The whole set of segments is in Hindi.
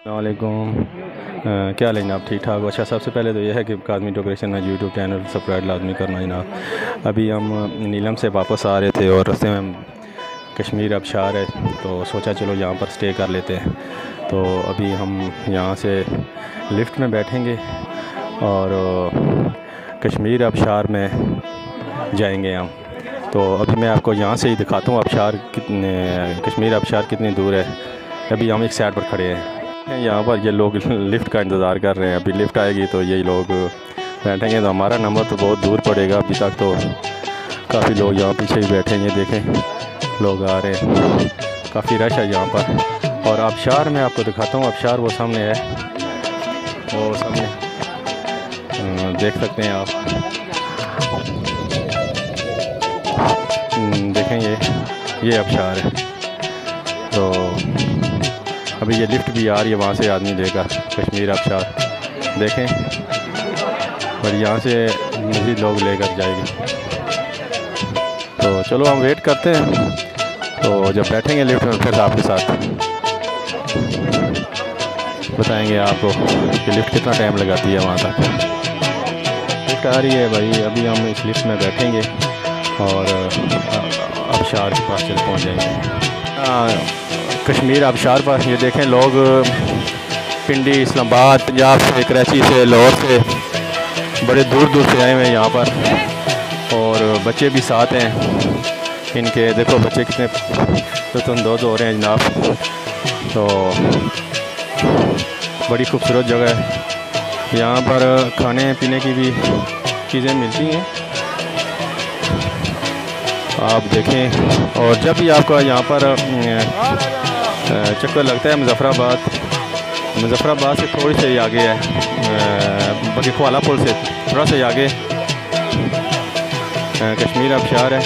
वालेकुम। क्या हाल है जनाब? ठीक ठाक। अच्छा, सबसे पहले तो यह है कि काज़मी डेकोरेशन में यूट्यूब चैनल सब्सक्राइब लाजमी करना जनाब। अभी हम नीलम से वापस आ रहे थे और रास्ते में कश्मीर आबशार है, तो सोचा चलो यहाँ पर स्टे कर लेते हैं। तो अभी हम यहाँ से लिफ्ट में बैठेंगे और कश्मीर आबशार में जाएंगे हम। तो अभी मैं आपको यहाँ से ही दिखाता हूँ आबशार कितने, कश्मीर आबशार कितनी दूर है। अभी हम एक साइड पर खड़े हैं, यहाँ पर ये लोग लिफ्ट का इंतज़ार कर रहे हैं। अभी लिफ्ट आएगी तो यही लोग बैठेंगे। तो हमारा नंबर तो बहुत दूर पड़ेगा। अभी तक तो काफ़ी लोग यहाँ पीछे ही बैठे हैं, ये देखें लोग आ रहे हैं, काफ़ी रश है यहाँ पर। और आबशार मैं आपको दिखाता हूँ, आबशार वो सामने है, वो सामने देख सकते हैं आप। देखें ये आबशार है। तो अभी ये लिफ्ट भी आ रही है, वहाँ से आदमी लेकर कश्मीर आबशार देखें, और यहाँ से मज़ीद लोग लेकर जाएंगे। तो चलो हम वेट करते हैं। तो जब बैठेंगे लिफ्ट में फिर आपके साथ बताएंगे आपको कि लिफ्ट कितना टाइम लगाती है वहाँ तक। लिफ्ट आ रही है भाई, अभी हम इस लिफ्ट में बैठेंगे और आबशार के पास चल पहुँच जाएंगे। कश्मीर आबशार पर ये देखें लोग पिंडी, इस्लामाबाद, पंजाब से, कराची से, लाहौर से, बड़े दूर दूर से आए हुए हैं यहाँ पर। और बच्चे भी साथ हैं इनके, देखो बच्चे कितने लुत्फ़अंदोज़ हो रहे हैं जनाब। तो बड़ी खूबसूरत जगह है, यहाँ पर खाने पीने की भी चीज़ें मिलती हैं, आप देखें। और जब भी आपका यहाँ पर चक्कर लगता है मुज़फ़्फ़राबाद से थोड़ी सी आगे है, बगीखवाला पुल से थोड़ा सा आगे कश्मीर आबशार है।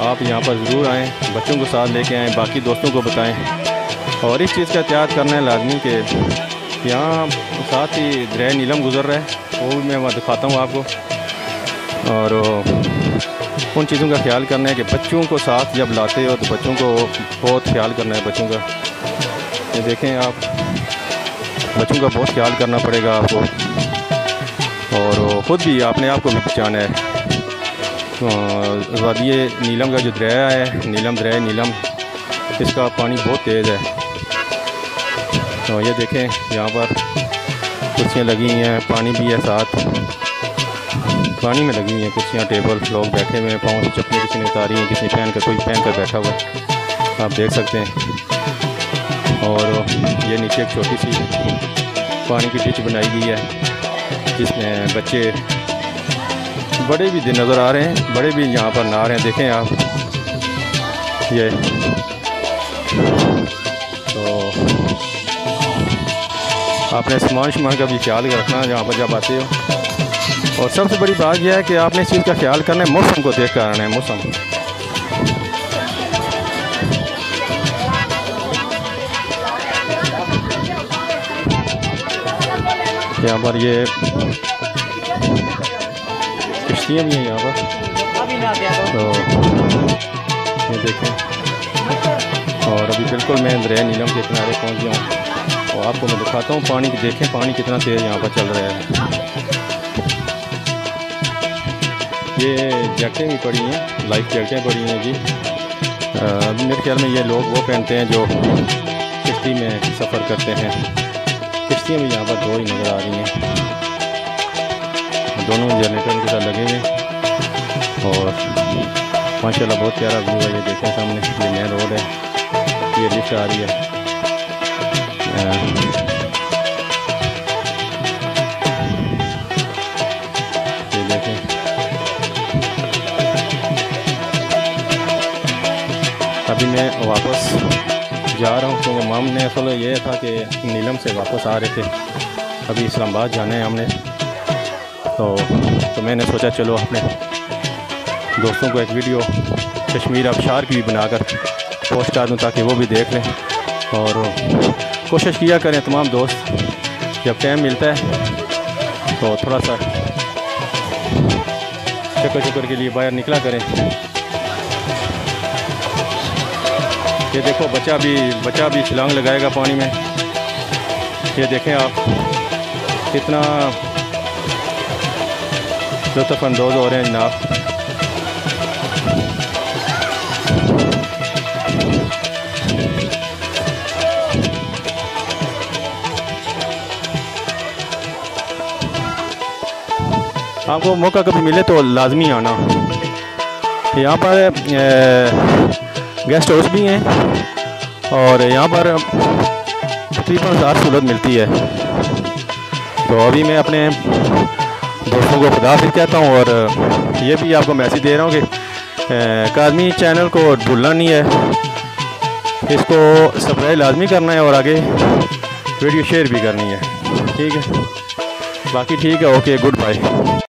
आप यहाँ पर ज़रूर आएँ, बच्चों को साथ लेके आएँ, बाकी दोस्तों को बताएं। और इस चीज़ का एहतियात करना है लाजमी के यहाँ साथ ही दरिया नीलम गुज़र रहा है, वो भी मैं वहाँ दिखाता हूँ आपको। और उन चीज़ों का ख्याल करना है कि बच्चों को साथ जब लाते हो तो बच्चों को बहुत ख्याल करना है बच्चों का। ये देखें आप, बच्चों का बहुत ख्याल करना पड़ेगा आपको, और ख़ुद भी अपने आप को भी बचाना है। वादी नीलम का जो दरिया है, दरिया नीलम, इसका पानी बहुत तेज़ है। तो ये देखें यहाँ पर कुर्सियाँ लगी हुई हैं, पानी भी है साथ, पानी में लगी हुई हैं कुर्सियाँ, टेबल, लोग बैठे हुए हैं, पाँव से चप्पलें किसी ने उतारी हैं, किसी कोई पहन कर बैठा हुआ है, आप देख सकते हैं। और ये नीचे एक छोटी सी पानी की डिच बनाई गई है, जिसमें बच्चे, बड़े भी नज़र आ रहे हैं, बड़े भी यहाँ पर नहा रहे हैं, देखें आप। ये तो आपने सामान का भी ख्याल रखना यहाँ पर जब आते हो। और सबसे बड़ी बात यह है कि आपने इस चीज़ का ख्याल करना है, मौसम को देख कर आना है। मौसम यहाँ पर ये किश्तियाँ भी हैं यहाँ पर, तो ये देखें। और अभी बिल्कुल मैं दरिया नीलम के किनारे पहुँच गया हूँ और आपको मैं दिखाता हूँ पानी की। देखें पानी कितना तेज़ यहाँ पर चल रहा है। ये जैकेटें भी पड़ी हैं, लाइफ जैकेटें पड़ी हैं जी। मेरे ख्याल में ये लोग वो पहनते हैं जो किश्ती में सफ़र करते हैं। किश्तियाँ भी यहाँ पर दो ही नज़र आ रही हैं, दोनों जनरेटर के साथ लगे हुए। और माशाल्लाह बहुत प्यारा व्यू है। ये देखें सामने, ये मेन रोड है, ये लिफ्ट आ रही है। ये देखें, अभी मैं वापस जा रहा हूँ क्योंकि माम ने असल ये था कि नीलम से वापस आ रहे थे, अभी इस्लामाबाद जाना है हमने। तो मैंने सोचा चलो अपने दोस्तों को एक वीडियो कश्मीर आबशार की भी बनाकर पोस्ट कर दूँ ताकि वो भी देख लें। और कोशिश किया करें तमाम दोस्त, जब टाइम मिलता है तो थोड़ा सा चक्कर के लिए बाहर निकला करें। ये देखो बच्चा भी छलांग लगाएगा पानी में। ये देखें आप कितना लुत्फ़अंदोज़ हो रहे हैं जनाब। आपको मौका कभी मिले तो लाजमी आना। यहाँ पर गेस्ट हाउस भी हैं और यहाँ पर तकरीबन 1000 सहूलत मिलती है। तो अभी मैं अपने दोस्तों को खुदा हाफिज़ कहता हूँ और ये भी आपको मैसेज दे रहा हूँ कि काज़मी चैनल को भूलना नहीं है, इसको सब्सक्राइब लाजमी करना है और आगे वीडियो शेयर भी करनी है। ठीक है, बाकी ठीक है, ओके, गुड बाय।